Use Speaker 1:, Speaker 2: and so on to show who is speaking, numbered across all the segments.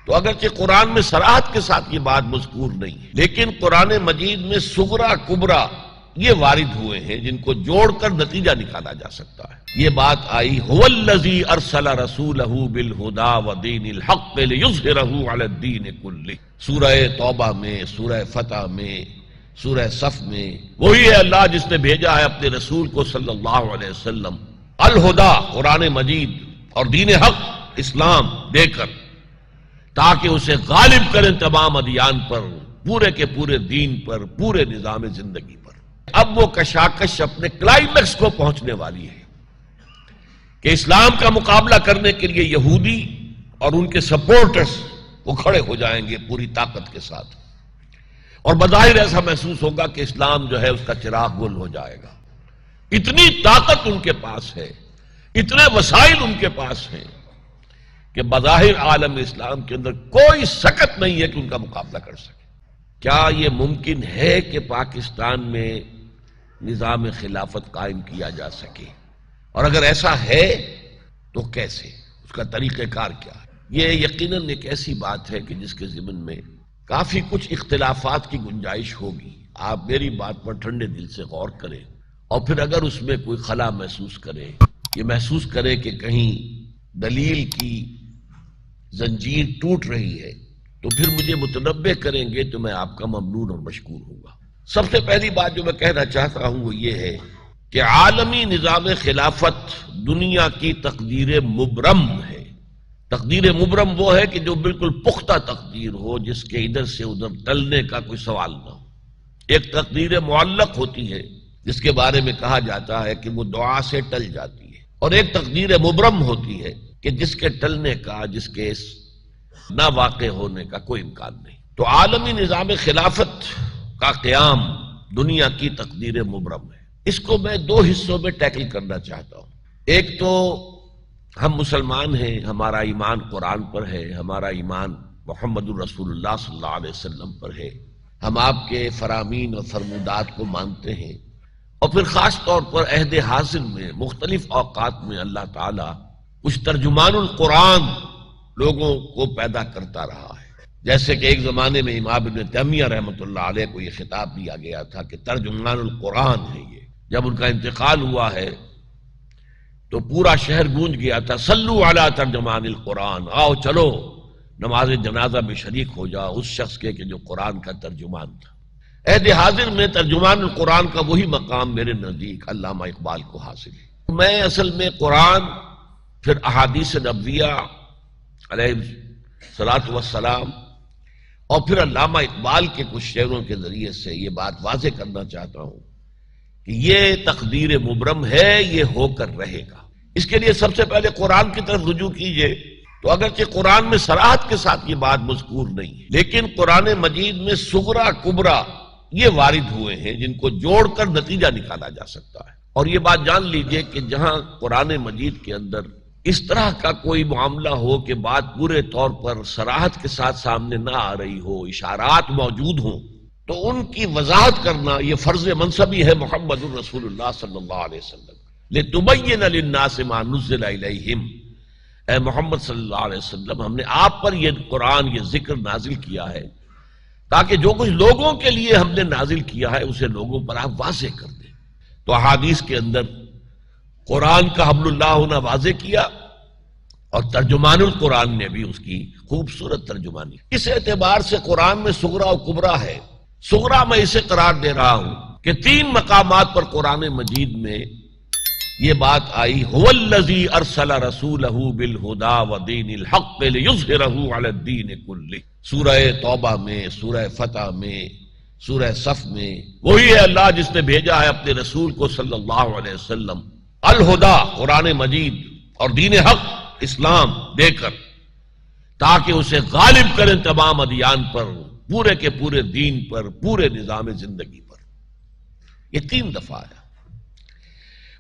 Speaker 1: تو اگرچہ قرآن میں صراحت کے ساتھ یہ بات مذکور نہیں ہے، لیکن قرآن مجید میں صغرا کبرا یہ وارد ہوئے ہیں جن کو جوڑ کر نتیجہ نکالا جا سکتا ہے۔ یہ بات آئی هو الذی ارسل رسولہ بالہدی ودین الحق لیظہرہ علی الدین کلہ، سورہ توبہ میں، سورہ فتح میں، سورہ صف میں، وہی ہے اللہ جس نے بھیجا ہے اپنے رسول کو صلی اللہ علیہ وسلم الہدا قرآن مجید اور دین حق اسلام دے کر، تاکہ اسے غالب کریں تمام ادیان پر، پورے کے پورے دین پر، پورے نظام زندگی پر۔ اب وہ کشاکش اپنے کلائمیکس کو پہنچنے والی ہے کہ اسلام کا مقابلہ کرنے کے لیے یہودی اور ان کے سپورٹرز وہ کھڑے ہو جائیں گے پوری طاقت کے ساتھ، اور بظاہر ایسا محسوس ہوگا کہ اسلام جو ہے اس کا چراغ گل ہو جائے گا۔ اتنی طاقت ان کے پاس ہے، اتنے وسائل ان کے پاس ہیں کہ بظاہر عالم اسلام کے اندر کوئی سکت نہیں ہے کہ ان کا مقابلہ کر سکے۔ کیا یہ ممکن ہے کہ پاکستان میں نظام خلافت قائم کیا جا سکے؟ اور اگر ایسا ہے تو کیسے؟ اس کا طریقہ کار کیا ہے؟ یہ یقیناً ایک ایسی بات ہے کہ جس کے ضمن میں کافی کچھ اختلافات کی گنجائش ہوگی۔ آپ میری بات پر ٹھنڈے دل سے غور کریں، اور پھر اگر اس میں کوئی خلا محسوس کرے، یہ محسوس کرے کہ کہیں دلیل کی زنجیر ٹوٹ رہی ہے، تو پھر مجھے متنبہ کریں گے تو میں آپ کا ممنون اور مشکور ہوں گا۔ سب سے پہلی بات جو میں کہنا چاہتا ہوں وہ یہ ہے کہ عالمی نظام خلافت دنیا کی تقدیر مبرم ہے۔ تقدیر مبرم وہ ہے کہ جو بالکل پختہ تقدیر ہو، جس کے ادھر سے ادھر ٹلنے کا کوئی سوال نہ ہو۔ ایک تقدیر معلق ہوتی ہے جس کے بارے میں کہا جاتا ہے کہ وہ دعا سے ٹل جاتی ہے، اور ایک تقدیر مبرم ہوتی ہے کہ جس کے ٹلنے کا، جس کے نہ واقع ہونے کا کوئی امکان نہیں۔ تو عالمی نظام خلافت کا قیام دنیا کی تقدیر مبرم ہے۔ اس کو میں دو حصوں میں ٹیکل کرنا چاہتا ہوں۔ ایک تو ہم مسلمان ہیں، ہمارا ایمان قرآن پر ہے، ہمارا ایمان محمد الرسول اللہ صلی اللہ علیہ وسلم پر ہے، ہم آپ کے فرامین اور فرمودات کو مانتے ہیں، اور پھر خاص طور پر عہد حاضر میں مختلف اوقات میں اللہ تعالیٰ کچھ ترجمان القرآن لوگوں کو پیدا کرتا رہا ہے۔ جیسے کہ ایک زمانے میں امام ابن تیمیہ رحمۃ اللہ علیہ کو یہ خطاب دیا گیا تھا کہ ترجمان القرآن ہے یہ۔ جب ان کا انتقال ہوا ہے تو پورا شہر گونج گیا تھا، صلو علی ترجمان القرآن، آؤ چلو نماز جنازہ میں شریک ہو جاؤ اس شخص کے کہ جو قرآن کا ترجمان تھا۔ عہد حاضر میں ترجمان القرآن کا وہی مقام میرے نزدیک علامہ اقبال کو حاصل ہے۔ میں اصل میں قرآن، پھر احادیث نبویہ علیہ الصلاۃ والسلام، اور پھر علامہ اقبال کے کچھ شعروں کے ذریعے سے یہ بات واضح کرنا چاہتا ہوں کہ یہ تقدیر مبرم ہے، یہ ہو کر رہے گا۔ اس کے لیے سب سے پہلے قرآن کی طرف رجوع کیجئے تو اگرچہ قرآن میں صراحت کے ساتھ یہ بات مذکور نہیں ہے، لیکن قرآن مجید میں صغرا کبرا یہ وارد ہوئے ہیں جن کو جوڑ کر نتیجہ نکالا جا سکتا ہے۔ اور یہ بات جان لیجئے کہ جہاں قرآن مجید کے اندر اس طرح کا کوئی معاملہ ہو کہ بات پورے طور پر صراحت کے ساتھ سامنے نہ آ رہی ہو، اشارات موجود ہوں، تو ان کی وضاحت کرنا یہ فرض منصبی ہے محمد الرسول اللہ صلی اللہ علیہ وسلم۔ لِتُبَيِّنَ لِلنَّاسِ مَا نُزِّلَ إِلَيْهِمْ، اے محمد صلی اللہ علیہ وسلم، ہم نے آپ پر یہ قرآن، یہ ذکر نازل کیا ہے تاکہ جو کچھ لوگوں کے لیے ہم نے نازل کیا ہے اسے لوگوں پر آپ واضح کر دیں۔ تو احادیث کے اندر قرآن کا حبل اللہ ہونا واضح کیا، اور ترجمان القرآن نے بھی اس کی خوبصورت ترجمانی۔ اس اعتبار سے قرآن میں صغرا و کبرا ہے۔ صغرا میں اسے قرار دے رہا ہوں کہ 3 مقامات پر قرآن مجید میں یہ بات آئی هو الذی ارسل رسولہ بالہدی ودین الحق لیظہرہ علی الدین کلہ، سورہ توبہ میں، سورہ فتح میں، سورہ صف میں، وہی ہے اللہ جس نے بھیجا ہے اپنے رسول کو صلی اللہ علیہ وسلم الہدا قرآن مجید اور دین حق اسلام دے کر، تاکہ اسے غالب کریں تمام ادیان پر، پورے کے پورے دین پر، پورے نظام زندگی پر۔ یہ 3 دفعہ ہے،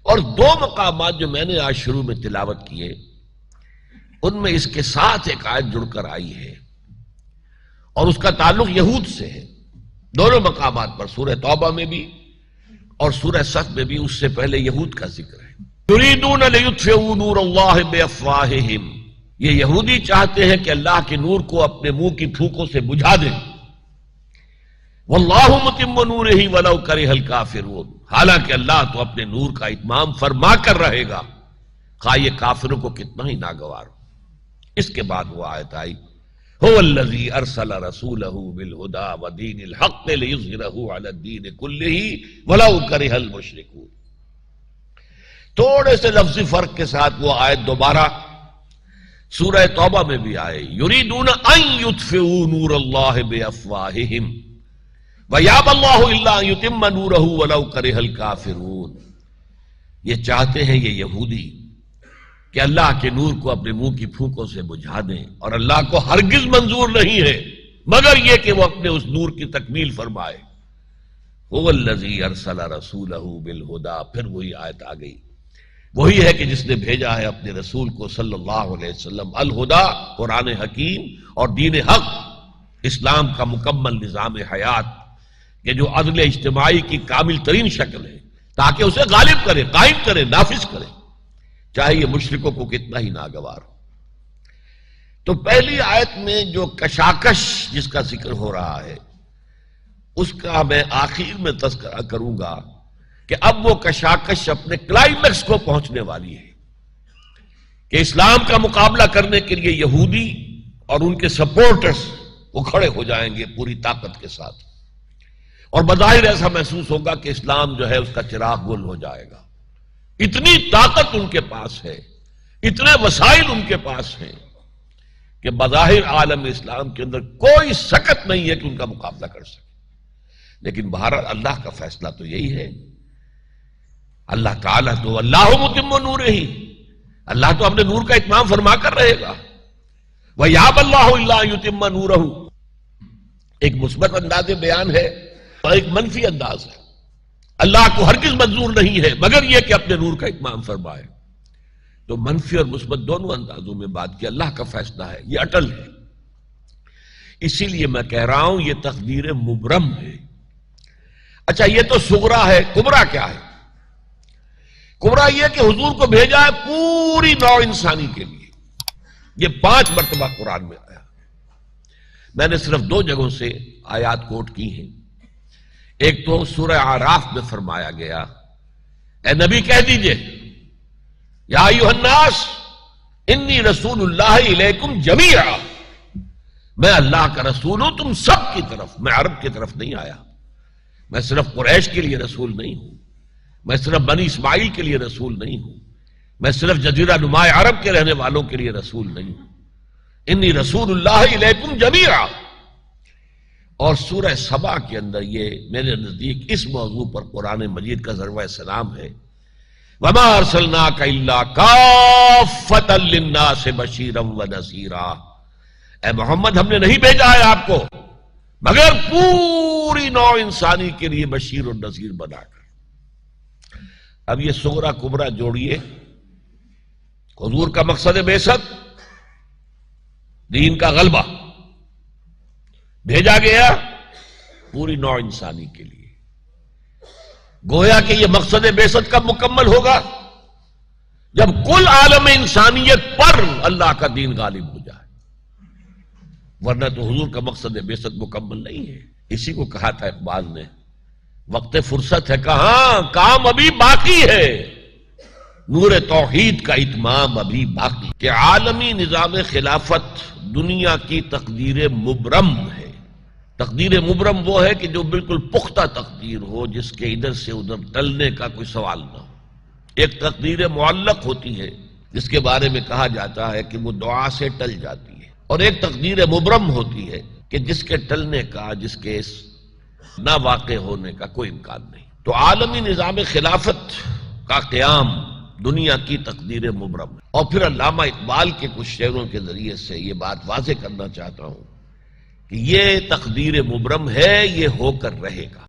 Speaker 1: اور 2 مقامات جو میں نے آج شروع میں تلاوت کیے ان میں اس کے ساتھ ایک آیت جڑ کر آئی ہے، اور اس کا تعلق یہود سے ہے۔ دونوں مقامات پر، سورہ توبہ میں بھی اور سورہ صف میں بھی، اس سے پہلے یہود کا ذکر ہے۔ یریدون لیطفئوا نور اللہ بافواہہم، یہ یہودی چاہتے ہیں کہ اللہ کے نور کو اپنے منہ کی پھونکوں سے بجھا دیں. واللہ متم نورہ ولو کرہ الکافرون، حالانکہ اللہ تو اپنے نور کا اتمام فرما کر رہے گا، خواہ یہ کافروں کو کتنا ہی ناگوار ہو. اس کے بعد وہ آیت آئی هو الذی ارسل رسولہ بالہدی ودین الحق لیظہرہ علی الدین کلہ ولو کرہ المشرکون. تھوڑے سے لفظی فرق کے ساتھ وہ آیت دوبارہ سورہ توبہ میں بھی آئے، یریدون ان یطفئوا نور اللہ بافواہہم وَيَأْبَى اللَّهُ إِلَّا أَن يُتِمَّ نُورَهُ وَلَوْ كَرِهَ الْكَافِرُونَ. یہ چاہتے ہیں یہ یہودی کہ اللہ کے نور کو اپنے منہ کی پھونکوں سے بجھا دیں، اور اللہ کو ہرگز منظور نہیں ہے مگر یہ کہ وہ اپنے اس نور کی تکمیل فرمائے. هُوَ الَّذِي أَرْسَلَ رَسُولَهُ بِالْهُدَىٰ. پھر وہی آیت آ گئی، وہی ہے کہ جس نے بھیجا ہے اپنے رسول کو صلی اللہ علیہ وسلم الہدیٰ، قرآن حکیم اور دین حق، اسلام کا مکمل نظام حیات کہ جو عدل اجتماعی کی کامل ترین شکل ہے، تاکہ اسے غالب کرے، قائم کرے، نافذ کرے، چاہے یہ مشرکوں کو کتنا ہی ناگوار ہو. تو پہلی آیت میں جو کشاکش جس کا ذکر ہو رہا ہے اس کا میں آخر میں تذکرہ کروں گا کہ اب وہ کشاکش اپنے کلائمیکس کو پہنچنے والی ہے کہ اسلام کا مقابلہ کرنے کے لیے یہودی اور ان کے سپورٹرز وہ کھڑے ہو جائیں گے پوری طاقت کے ساتھ، اور بظاہر ایسا محسوس ہوگا کہ اسلام جو ہے اس کا چراغ گل ہو جائے گا. اتنی طاقت ان کے پاس ہے، اتنے وسائل ان کے پاس ہیں کہ بظاہر عالم اسلام کے اندر کوئی سکت نہیں ہے کہ ان کا مقابلہ کر سکے. لیکن بہرحال اللہ کا فیصلہ تو یہی ہے. اللہ تعالیٰ تو اللہ متم نورہ، اللہ تو اپنے نور کا اتمام فرما کر رہے گا. وَيَأْبَى اللَّهُ إِلَّا أَن يُتِمَّ نُورَهُ. ایک مثبت انداز بیان ہے اور ایک منفی انداز ہے. اللہ کو ہرگز منظور نہیں ہے مگر یہ کہ اپنے نور کا اتمام فرمائے. تو منفی اور مثبت دونوں اندازوں میں بات کی اللہ کا فیصلہ ہے، یہ اٹل ہے. اسی لیے میں کہہ رہا ہوں یہ تقدیر مبرم ہے. اچھا یہ تو صغرا ہے، کبرا کیا ہے؟ کبرا یہ کہ حضور کو بھیجا ہے پوری نوع انسانی کے لیے. یہ 5 مرتبہ قرآن میں آیا. میں نے صرف 2 جگہوں سے آیات کوٹ کی ہیں. ایک تو سورہ اعراف میں فرمایا گیا، اے نبی کہہ دیجئے یا ایھا الناس انی رسول اللہ الیکم جمیعا، میں اللہ کا رسول ہوں تم سب کی طرف. میں عرب کی طرف نہیں آیا، میں صرف قریش کے لیے رسول نہیں ہوں، میں صرف بنی اسماعیل کے لیے رسول نہیں ہوں، میں صرف جزیرہ نما عرب کے رہنے والوں کے لیے رسول نہیں ہوں. انی رسول اللہ الیکم جمیعا. اور سورہ سبا کے اندر یہ میرے نزدیک اس موضوع پر قرآن مجید کا ضربہ سلام ہے، وَمَا أَرْسَلْنَاكَ إِلَّا كَافَّةً لِلنَّاسِ بَشِيرًا وَنَذِيرًا. اے محمد ہم نے نہیں بھیجا ہے آپ کو مگر پوری نوع انسانی کے لیے بشیر اور نذیر بنا کر. اب یہ صغرا کبرا جوڑیے. حضور کا مقصد بعثت دین کا غلبہ، بھیجا گیا پوری نوع انسانی کے لیے. گویا کہ یہ مقصد بعثت کب مکمل ہوگا؟ جب کل عالم انسانیت پر اللہ کا دین غالب ہو جائے، ورنہ تو حضور کا مقصد بعثت مکمل نہیں ہے. اسی کو کہا تھا اقبال نے، وقت فرصت ہے کہاں، کام ابھی باقی ہے، نور توحید کا اتمام ابھی باقی. کہ عالمی نظام خلافت دنیا کی تقدیر مبرم ہے. تقدیر مبرم وہ ہے کہ جو بالکل پختہ تقدیر ہو، جس کے ادھر سے ادھر ٹلنے کا کوئی سوال نہ ہو. ایک تقدیر معلق ہوتی ہے جس کے بارے میں کہا جاتا ہے کہ وہ دعا سے ٹل جاتی ہے، اور ایک تقدیر مبرم ہوتی ہے کہ جس کے ٹلنے کا، جس کے نہ واقع ہونے کا کوئی امکان نہیں. تو عالمی نظام خلافت کا قیام دنیا کی تقدیر مبرم ہے. اور پھر علامہ اقبال کے کچھ شعروں کے ذریعے سے یہ بات واضح کرنا چاہتا ہوں کہ یہ تقدیر مبرم ہے، یہ ہو کر رہے گا.